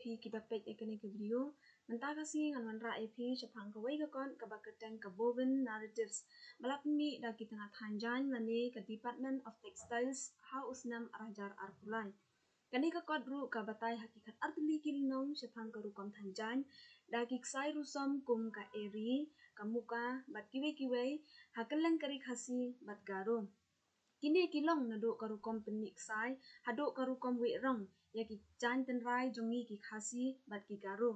AP kibapek ekene ke video mentah kasih ngan ra AP chapang ka wei ka kon ka bakateng ka woven narratives malapni da kita ngat hanjan lani ke Department of Textiles ha usnam arajar arpulai kani ka kodru ka batai hakikat artli kilnong chapang ka rukom hanjan da kiksai rusom kum ka eri kamuka bat kiwe hakeleng kari khasi bat garo kini kilong naduk karukom penik sai haduk karukom wirong ya ki jan tenrai jongi ki khasi bat ki garo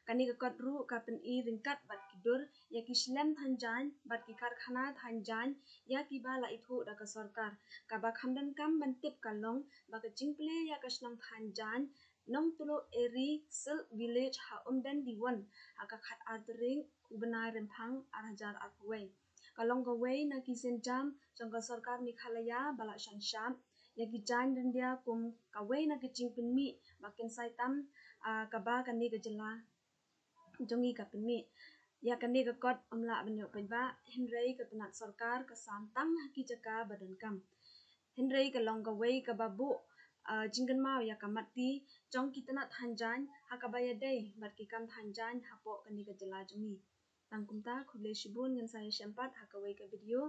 kani ka kodru ka peni ringkat bat kidur ya ki shlem thanjan bat ki karkhana thanjan ya ki bala ithu da ka sarkar ka ba khamdan kam bantip kalong ba ka jingple ya ka shnong thanjan nong tulo eri silk village ha umdan diwan ha ka khat adring ubenai rempang arajar arpuwe kalong ka wei na ki senjam jong ka sarkar Meghalaya bala shansham ya ki jan dan dia kum ka wei na ki jingpen mi makin sai tam ka ba kani ka jela jongi ka penmi ya kani ka kot amla banyo ba hinrei ka penat sarkar ka samtam ki jaka badan kam hinrei ka long ka wei ka babu jinggan mau ya kamati jong kita nak hanjan hakabaya dei bat ki kam hanjan hapo kani ka jela jongi tangkumta khule shibun ngan saya syampat hakawai ka video